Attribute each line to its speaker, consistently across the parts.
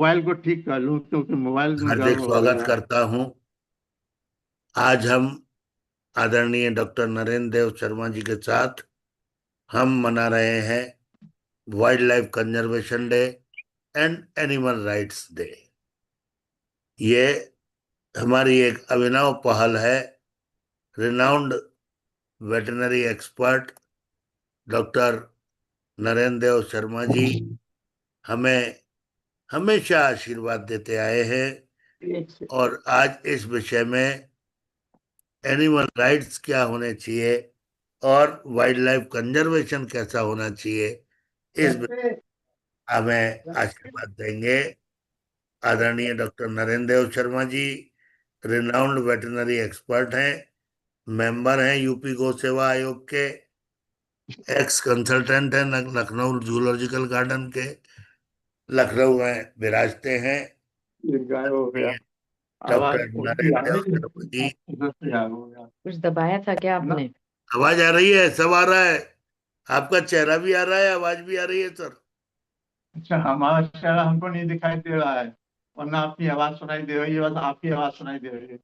Speaker 1: Mobile को ठीक कर लूं क्योंकि मोबाइल में
Speaker 2: हार्दिक
Speaker 1: गड़बड़ हो
Speaker 2: स्वागत
Speaker 1: गया।
Speaker 2: करता हूं। आज हम आदरणीय डॉक्टर नरेंद्र देव शर्मा जी के साथ हम मना रहे हैं wild life conservation day and animal rights day. ये हमारी एक अभिनव पहल है। Renowned veterinary expert doctor Narendra Dev Sharma ji हमें हमेशा आशीर्वाद देते आए हैं
Speaker 1: एक से
Speaker 2: और आज इस विषय में एनिमल राइट्स क्या होने चाहिए और वाइल्ड लाइफ कंजर्वेशन कैसा होना चाहिए, इस हमें आशीर्वाद देंगे। आदरणीय डॉक्टर नरेंद्र देव शर्मा जी रिनाउंड वेटरनरी एक्सपर्ट हैं, मेंबर हैं यूपी गौ सेवा आयोग के, एक्स कंसल्टेंट हैं लखनऊ जूलॉजिकल गार्डन के, लखनऊ में विराजते हैं।
Speaker 1: गायब हो गया। आवाज
Speaker 2: डॉक्टर
Speaker 1: उल्टी आ
Speaker 2: नरेंद्र देव
Speaker 1: रही है।
Speaker 2: शर्मा जी,
Speaker 1: इधर से गायब हो गया।
Speaker 3: कुछ दबाया था क्या
Speaker 1: ना।
Speaker 3: आपने?
Speaker 2: आवाज आ रही है? सब आ रहा है। आपका चेहरा भी आ रहा है, आवाज भी आ रही है सर।
Speaker 1: अच्छा, हमारा चेहरा हमको नहीं दिखाई दे रहा है, वरना आपकी आवाज सुनाई दे रही है, बस आपकी आवाज सुनाई दे रही है।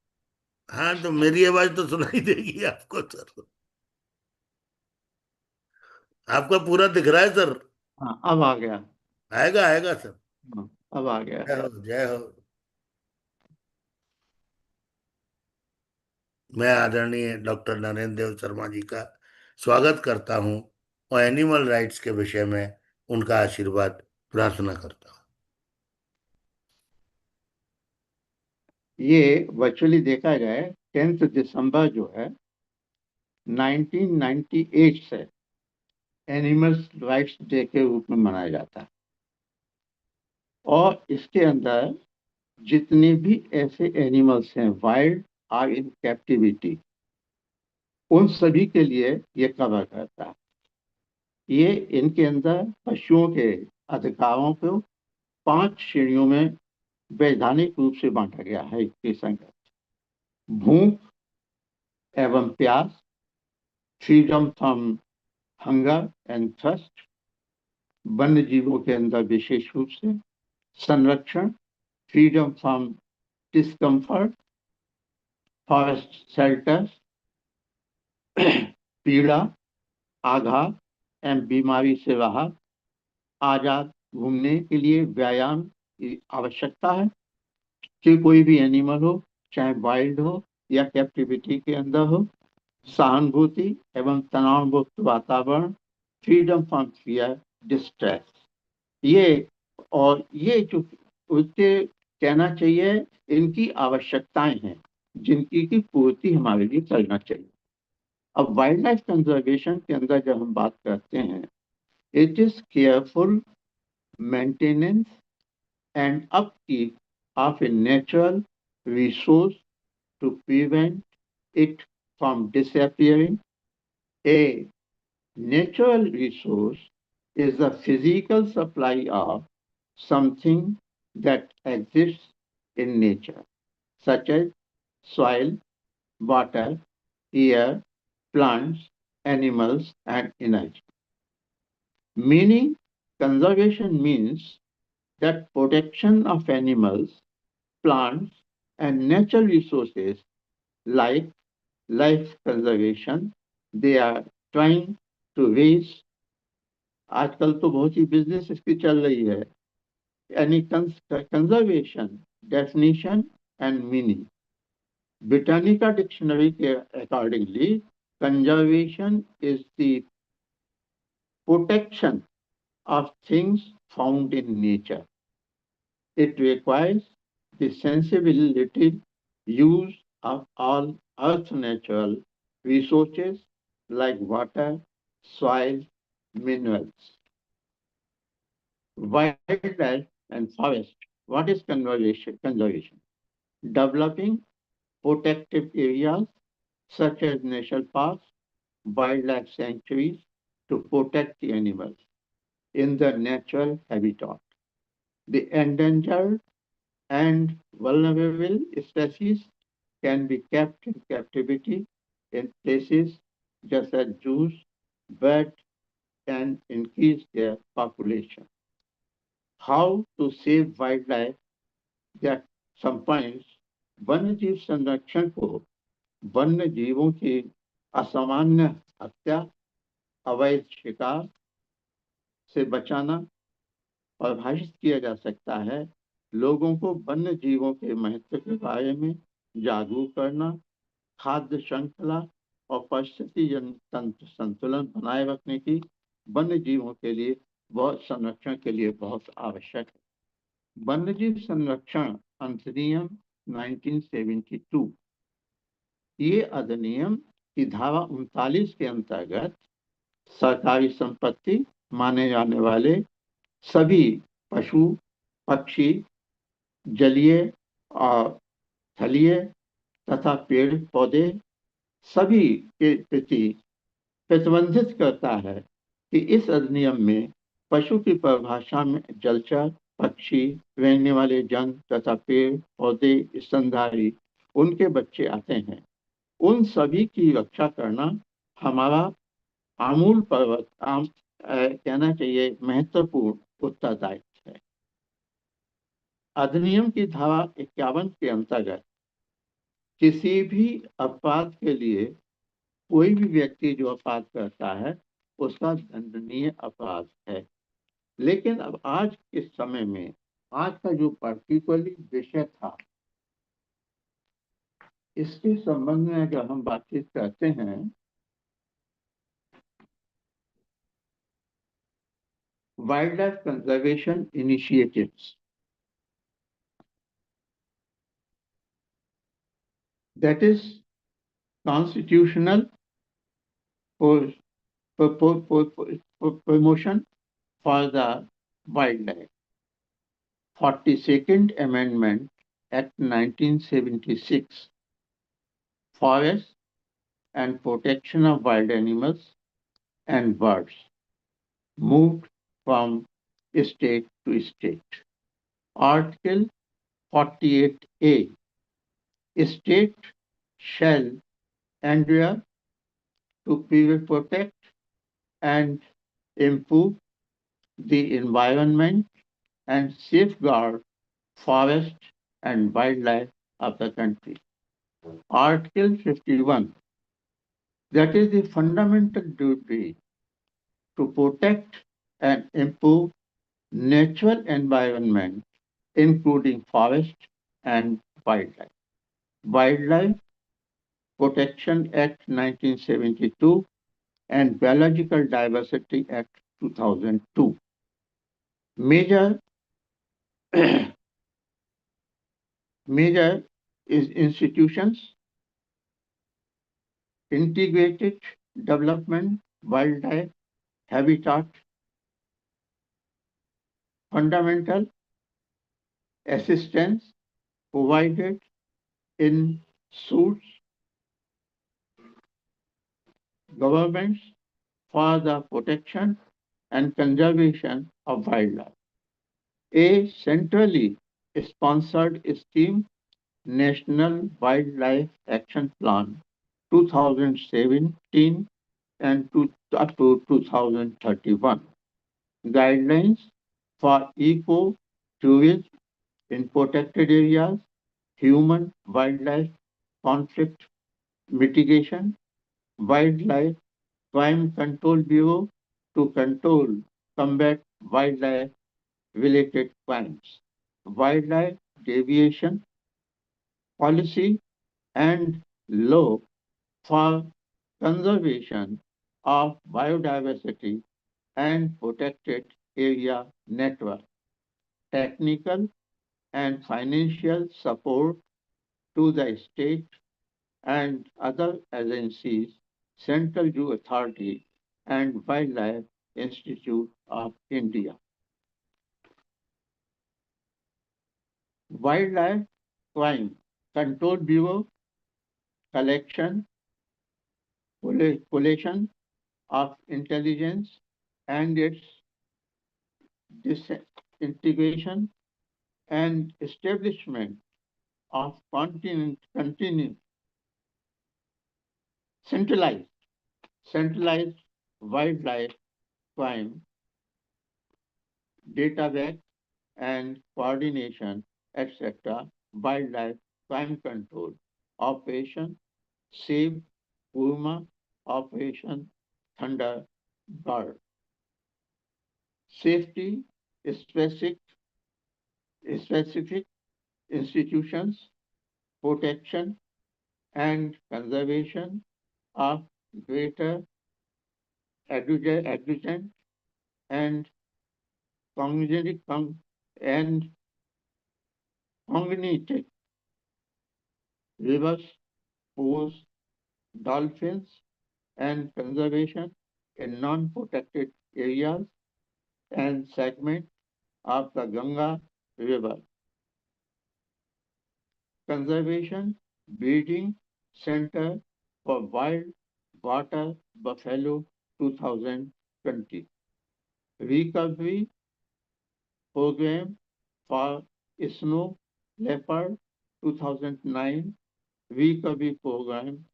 Speaker 2: हाँ, तो मेरी आवाज तो सुनाई देगी आपको सर। आपका पूरा दिख रहा है सर।
Speaker 1: हाँ, अब आ गया।
Speaker 2: आएगा आएगा सर।
Speaker 1: हाँ, अब आ गया।
Speaker 2: जय हो जय हो। मैं आदरणीय डॉक्टर नरेंद्र देव शर्मा जी का स्वागत करता हूं और एनिमल राइट्स के विषय में उनका आशीर्वाद प्रार्थना करता हूं।
Speaker 1: ये वर्चुअली देखा जाए 10 दिसंबर जो है 1998 से एनिमल्स राइट्स डे के रूप में मनाया जाता है। और इसके अंदर जितने भी ऐसे एनिमल्स हैं वाइल्ड आर इन कैप्टिविटी, उन सभी के लिए ये कवर करता है। ये इनके अंदर पशुओं के अधिकारों को 5 श्रेणियों में वैधानिक रूप से बांटा गया है। इसके संगत भूख एवं प्यास, freedom from hunger and thirst, वन्य जीवों के अंदर विशेष रूप से संरक्षण, freedom from discomfort, forest shelters, पीड़ा, आघात एवं बीमारी से राहत, आजाद घूमने के लिए व्यायाम की आवश्यकता है कि कोई भी एनिमल हो, चाहे वाइल्ड हो या कैप्टिविटी के अंदर हो, सहानुभूति एवं तनाव मुक्त वातावरण, फ्रीडम फ्रॉम फियर, डिस्ट्रेस। ये और ये जो उसके कहना चाहिए, इनकी आवश्यकताएं हैं जिनकी की पूर्ति हमारे लिए करना चाहिए। अब वाइल्ड लाइफ कंजर्वेशन के अंदर जब हम बात करते हैं, it is careful maintenance and upkeep of a natural resource to prevent it from disappearing. A natural resource is the physical supply of something that exists in nature, such as soil, water, air, plants, animals, and energy. Meaning, conservation means that protection of animals, plants, and natural resources like life conservation, they are trying to raise, आजकल तो बहुत ही business इसकी चल रही है, यानी conservation definition and meaning. Britannica dictionary के accordingly conservation is the protection of things found in nature. It requires the sensibility use of all earth natural resources like water, soil, minerals. Wildlife and forest. What is conservation? Conservation. Developing protective areas such as national parks, wildlife sanctuaries to protect the animals in their natural habitat. The endangered and vulnerable species can be kept in captivity in places just as zoos, but can increase their population. How to save wildlife at some points. वन्य जीव संरक्षण को वन्य जीवों की असामान्य हत्या, अवैध शिकार से बचाना परिभाषित किया जा सकता है। लोगों को वन्य जीवों के महत्व के बारे में जागरूक करना, खाद्य श्रृंखला और पारिस्थितिक तंत्र संतुलन बनाए रखने की वन्य जीवों के लिए बहुत संरक्षण के लिए बहुत आवश्यक है। वन्यजीव संरक्षण अधिनियम 1972, ये अधिनियम की धारा 39 के अंतर्गत सरकारी संपत्ति माने जाने वाले सभी पशु, पक्षी, जलीय और थलीय तथा पेड़ पौधे सभी के प्रति प्रतिबंधित करता है कि इस अधिनियम में पशु की परिभाषा में जलचर, पक्षी, रहने वाले जंतु तथा पेड़ पौधे, स्तनधारी, उनके बच्चे आते हैं। उन सभी की रक्षा करना हमारा कहना चाहिए महत्वपूर्ण उत्तरदायित्व है। अधिनियम की धारा 51 के अंतर्गत किसी भी अपराध के लिए कोई भी व्यक्ति जो अपराध करता है उसका दंडनीय अपराध है। लेकिन अब आज के समय में आज का जो पर्टिकुलरली विषय था, इसके संबंध में अगर हम बातचीत करते हैं, wild life conservation initiatives, that is constitutional for, promotion for the wildlife. 42nd Amendment Act 1976, Forest and Protection of Wild Animals and Birds, moved from state to state. Article 48A, state shall endeavor to protect and improve the environment and safeguard forest and wildlife of the country. Article 51, that is the fundamental duty to protect and improve natural environment, including forest and wildlife. Wildlife Protection Act 1972 and Biological Diversity Act 2002. Major major institutions: integrated development, wildlife habitat, fundamental assistance provided in suits, governments for the protection and conservation of wildlife. A centrally sponsored scheme, National Wildlife Action Plan 2017 and up to 2031. Guidelines for eco-tourism in protected areas, human-wildlife conflict mitigation, Wildlife Crime Control Bureau to combat wildlife-related crimes, wildlife deviation policy and law for conservation of biodiversity and protected area network, technical and financial support to the state and other agencies, Central Zoo Authority and Wildlife Institute of India. Wildlife Crime Control Bureau collection, collation of intelligence and its disintegration and establishment of centralized centralized wildlife crime database and coordination, etc. Wildlife crime control, Operation Save Burma, Operation Thunderbird, safety, specific, specific institutions, protection and conservation of greater aggregate and congenitive and cognitive rivers, pools, dolphins, and conservation in non-protected areas and segment of the Ganga River. Conservation Breeding Center for Wild Water Buffalo 2020. Recovery Program for Snow Leopard 2009. Recovery Program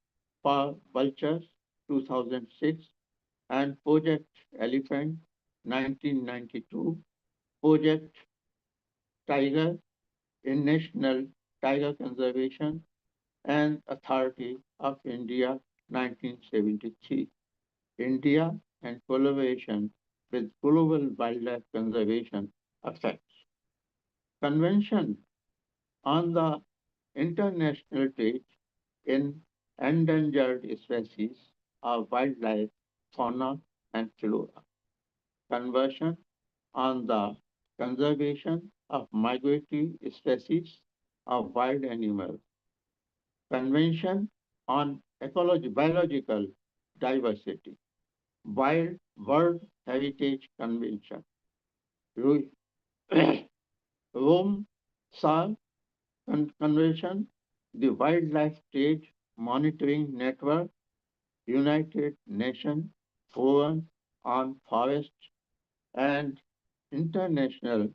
Speaker 1: for Vultures 2006 and Project Elephant 1992. Project Tiger in National Tiger Conservation and Authority of India 1973. India and collaboration with global wildlife conservation effects. Convention on the International Trade in Endangered Species of Wildlife, Fauna and Flora. Convention on the Conservation of Migratory Species of Wild Animals. Convention on Biological Diversity. Wild World Heritage Convention. Rome Sa Convention, the Wildlife Trade Monitoring Network, United Nations Forum on Forest and International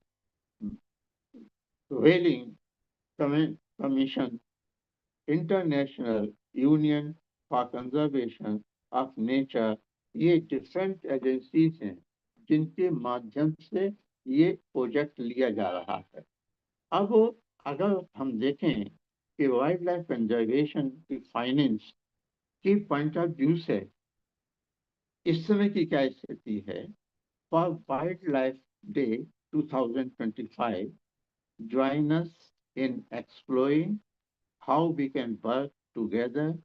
Speaker 1: Whaling Commission, International Union for Conservation of Nature, ये different agencies हैं जिनके माध्यम से ये project लिया जा रहा है। अब अगर हम देखें कि वाइल्ड लाइफ कंजर्वेशन की फाइनेंस की पॉइंट ऑफ व्यू से इस समय की क्या स्थिति है। For wild life day 2025 join us in exploring how we can work together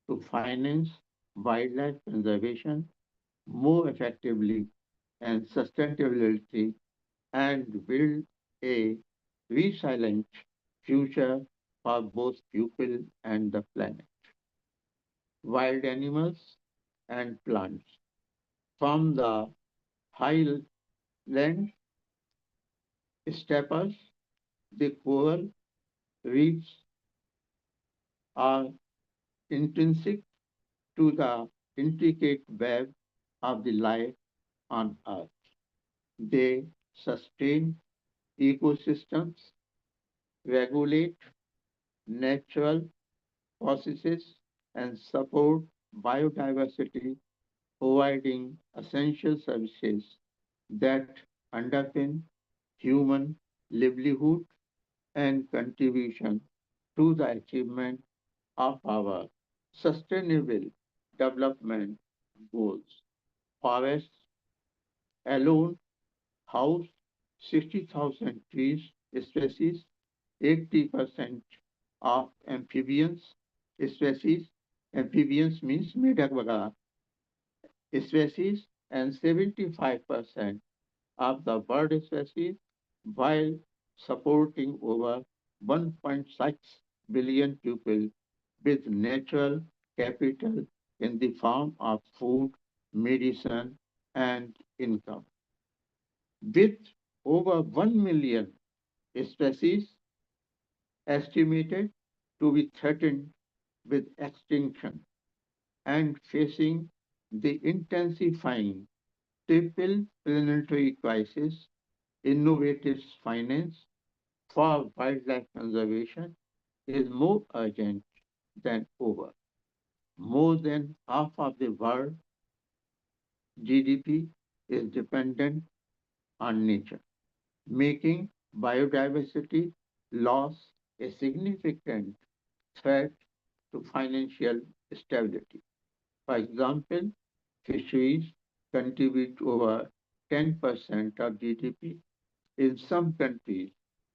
Speaker 1: to finance wildlife conservation more effectively and sustainability and build a resilient future for both people and the planet. Wild animals and plants. From the highland steppers, the coral reefs are intrinsic to the intricate web of the life on Earth. They sustain ecosystems, regulate natural processes, and support biodiversity, providing essential services that underpin human livelihood and contribution to the achievement of our sustainable development goals. Forests alone house 60,000 trees species, 80% of amphibians species, amphibians means मेढक वगैरह species, and 75% of the bird species, while supporting over 1.6 billion people with natural capital in the form of food, medicine, and income. With over 1 million species estimated to be threatened with extinction and facing the intensifying triple planetary crisis, innovative finance for wildlife conservation is more urgent than ever. More than half of the world GDP is dependent on nature, making biodiversity loss a significant threat to financial stability. For example, fisheries contribute over 10% of GDP in some countries,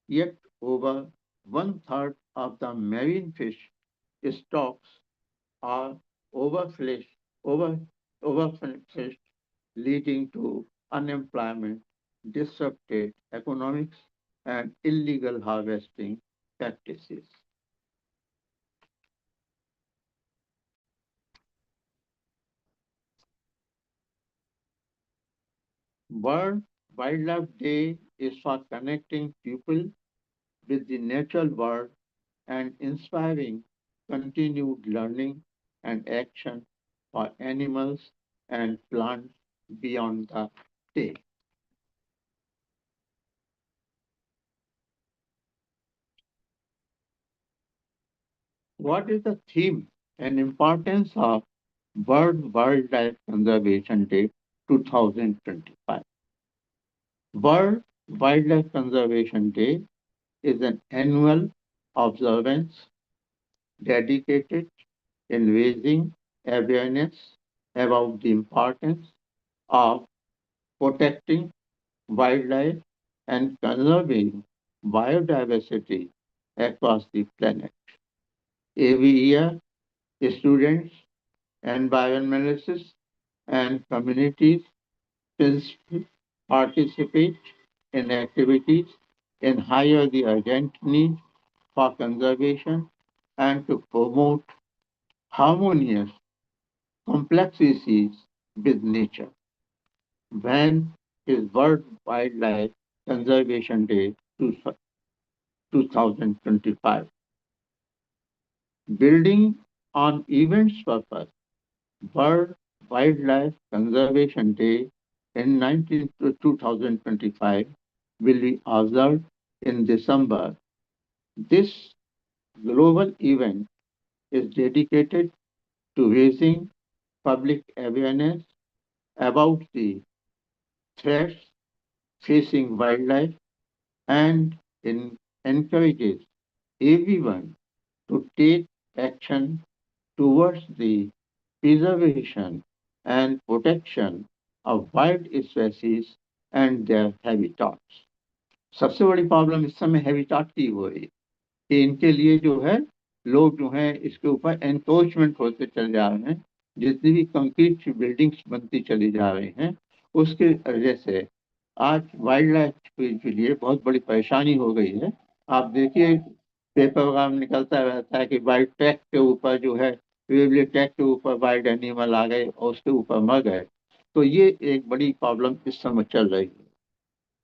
Speaker 1: yet over one-third of the marine fish stocks are overfished, over, overfished, leading to unemployment, disrupted economics, and illegal harvesting practices. World Wildlife Day is for connecting people with the natural world and inspiring continued learning and action for animals and plants beyond the day. What is the theme and importance of World Wildlife Conservation Day 2025? World Wildlife Conservation Day is an annual observance dedicated in raising awareness about the importance of protecting wildlife and conserving biodiversity across the planet. Every year, students, environmentalists, and communities participate in activities in higher the urgent need for conservation and to promote harmonious complexities with nature. When is World Wildlife Conservation Day 2025? Building on events purpose, World Wildlife Conservation Day in 2025 will be observed in December. This global event is dedicated to raising public awareness about the threats facing wildlife and encourages everyone to take action towards the preservation and protection of wild species and their habitats. सबसे बड़ी problem इस समय habitat की हो रही है कि इनके लिए जो है लोग जो है इसके ऊपर एनक्रोचमेंट होते चले जा रहे हैं, जितनी भी कंक्रीट बिल्डिंग्स बनती चली जा रही हैं उसके वजह से आज वाइल्ड लाइफ के लिए बहुत बड़ी परेशानी हो गई है। आप देखिए पेपर वगैरह में निकलता रहता है कि वाइल्ड ट्रैक के ऊपर जो है रेलवे ट्रैक के ऊपर वाइल्ड एनिमल आ गए और उसके ऊपर मर गए। तो ये एक बड़ी प्रॉब्लम इस समय चल रही है।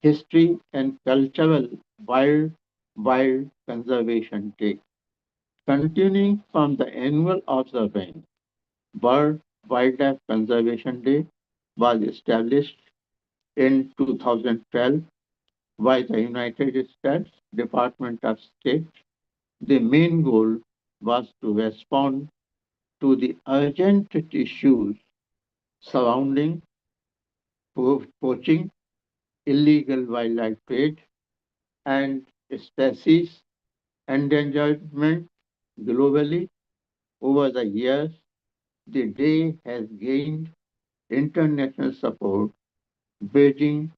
Speaker 1: History and cultural wild wild conservation day continuing from the annual observance. World Wildlife Conservation Day was established in 2012 by the United States Department of State. The main goal was to respond to the urgent issues surrounding poaching, illegal wildlife trade, and species endangerment globally. Over the years, the day has gained international support, bridging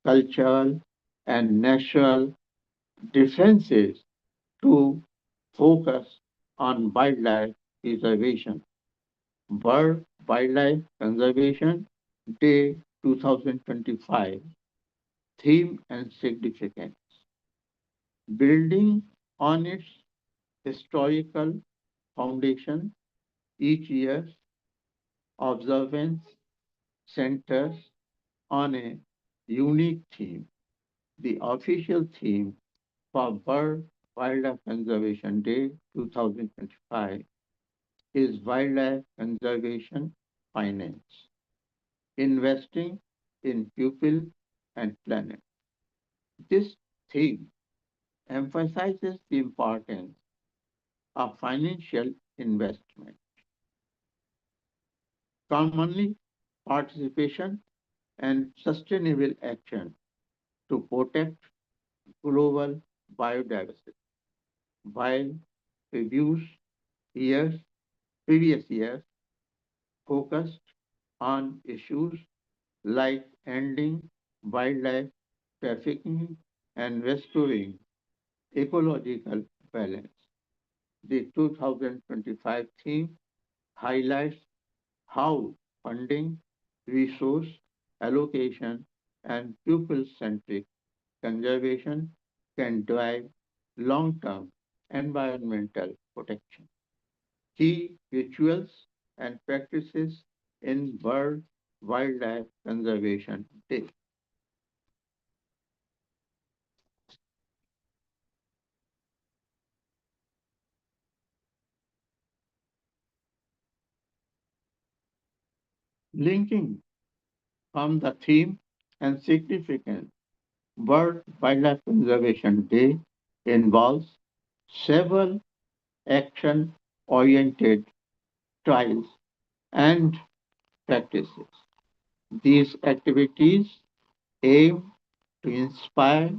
Speaker 1: cultural and national differences to focus on wildlife preservation. World Wildlife Conservation Day 2025 theme and significance. Building on its historical foundation, each year observance centers on a unique theme. The official theme for World Wildlife Conservation Day 2025 is Wildlife Conservation Finance, investing in people and planet. This theme emphasizes the importance of financial investment, commonly participation and sustainable action to protect global biodiversity. While previous years, previous years focused on issues like ending wildlife trafficking and restoring ecological balance. The 2025 theme highlights how funding, resource allocation, and pupil-centric conservation can drive long-term environmental protection. Key rituals and practices in World Wildlife Conservation Day. Linking from the theme and significance, World Wildlife Conservation Day involves several action oriented trials and practices. These activities aim to inspire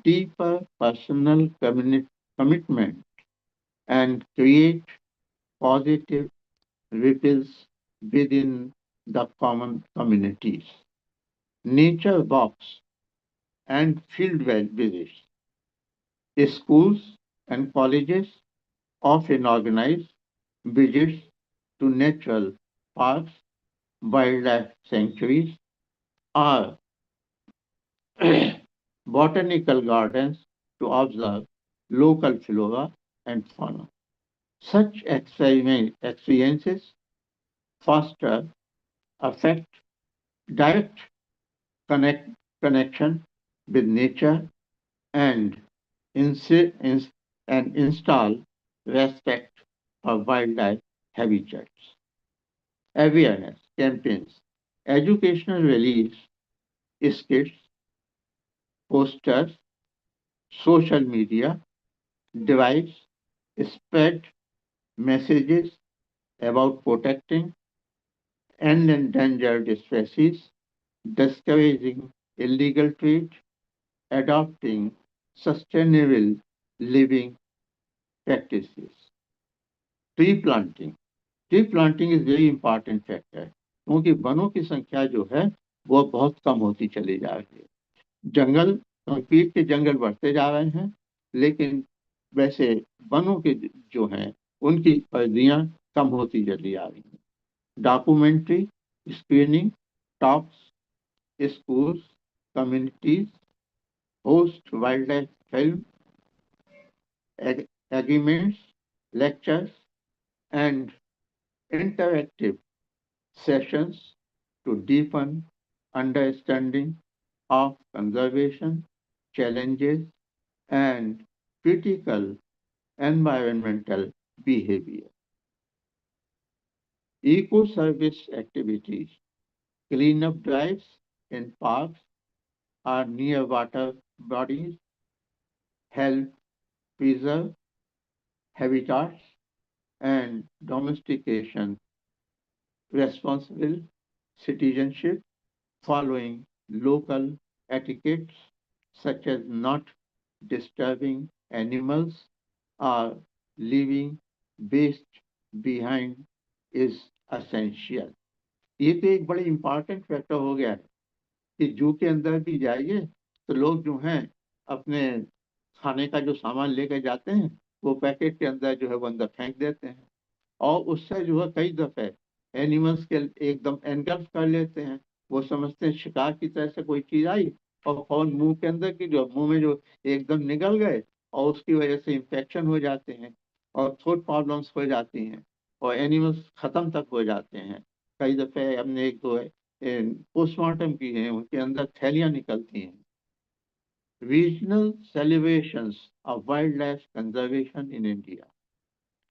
Speaker 1: deeper personal commitment and create positive ripples within the common communities. Nature walks and field visits. Schools and colleges often organize visits to natural parks, wildlife sanctuaries, or botanical gardens to observe local flora and fauna. Such experiences foster affect direct connect, connection with nature and, insi- ins- and install respect for wildlife habitats. Awareness campaigns, educational rallies, skits, posters, social media device spread messages about protecting endangered species, discouraging illegal trade, adopting sustainable living practices. Tree planting. Tree planting is very important factor क्योंकि वनों की संख्या जो है वो बहुत कम होती चली जा रही है। जंगल कंक्रीट के जंगल बढ़ते जा रहे हैं लेकिन वैसे वनों के जो हैं उनकी परिधियां कम होती चली जा रही हैं। Documentary screening talks schools communities host wildlife film agreements lectures and interactive sessions to deepen understanding of conservation challenges and critical environmental behavior. Eco-service activities, cleanup drives in parks or near water bodies help preserve habitats and domestication, responsible citizenship following local etiquettes such as not disturbing animals or leaving waste behind is essential. ये तो एक बड़े important factor हो गया है कि जू के अंदर भी जाइए तो लोग जो हैं अपने खाने का जो सामान लेकर जाते हैं वो पैकेट के अंदर जो है वो अंदर फेंक देते हैं और उससे जो है कई दफे एनिमल्स के एकदम एनगल्फ कर लेते हैं। वो समझते हैं शिकार की तरह से कोई चीज आई और फौरन मुंह के अंदर की जो मुंह में जो एकदम निगल गए और उसकी वजह से इंफेक्शन हो जाते हैं और थ्रोट प्रॉब्लम्स हो जाती हैं और एनिमल्स खत्म तक हो जाते हैं। कई दफे हमने एक दो पोस्टमार्टम की है उनके अंदर थैलियां निकलती हैं। Regional celebrations of wildlife conservation in India,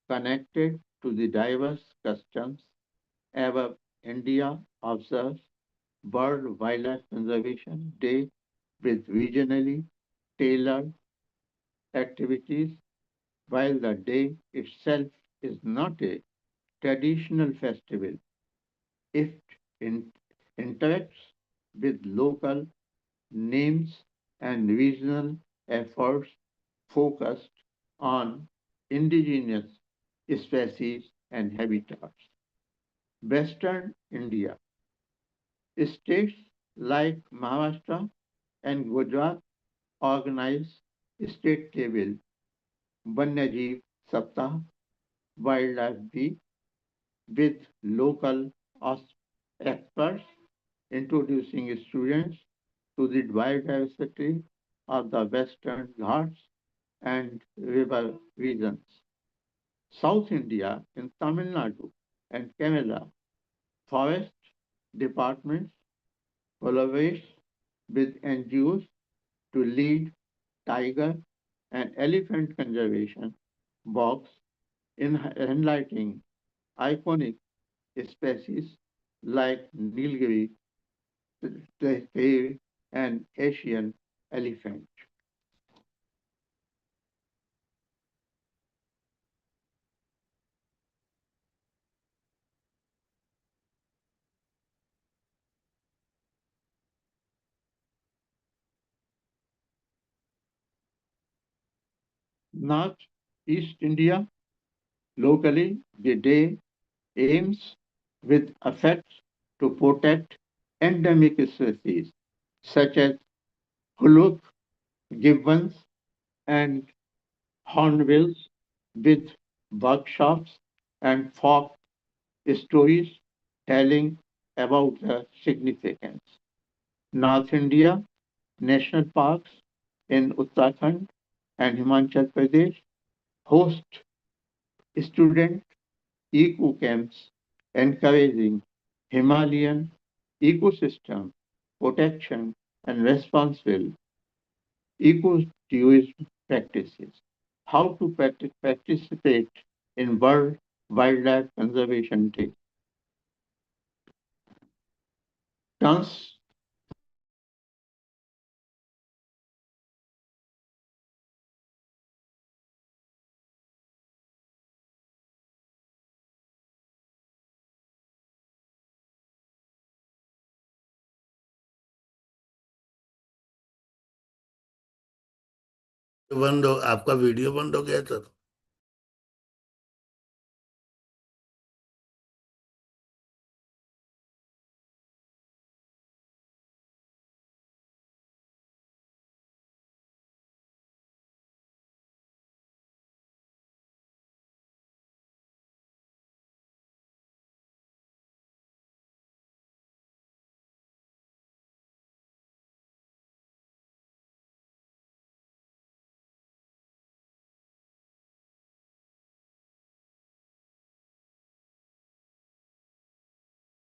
Speaker 1: connected to the diverse customs ever India observes World Wildlife Conservation Day with regionally tailored activities, while the day itself is not a traditional festival. It in- interacts with local names and regional efforts focused on indigenous species and habitats. Western India, states like Maharashtra and Gujarat organize state-level Vanyajeev Saptah Wildlife Week with local experts introducing students to the biodiversity of the Western Ghats and river regions. South India in Tamil Nadu and Kerala, forest departments collaborate with NGOs to lead tiger and elephant conservation walks in highlighting iconic species like Nilgiri, the and Asian elephant. North East India, locally, the day aims with effects to protect endemic species such as huluk, gibbons, and hornbills with workshops and folk stories telling about the significance. North India national parks in Uttarakhand and Himachal Pradesh host student eco camps encouraging Himalayan ecosystem protection and responsible eco-tourism practices. How to participate in World Wildlife Conservation Day. Trans
Speaker 2: बंद हो, आपका video बंद हो गया sir.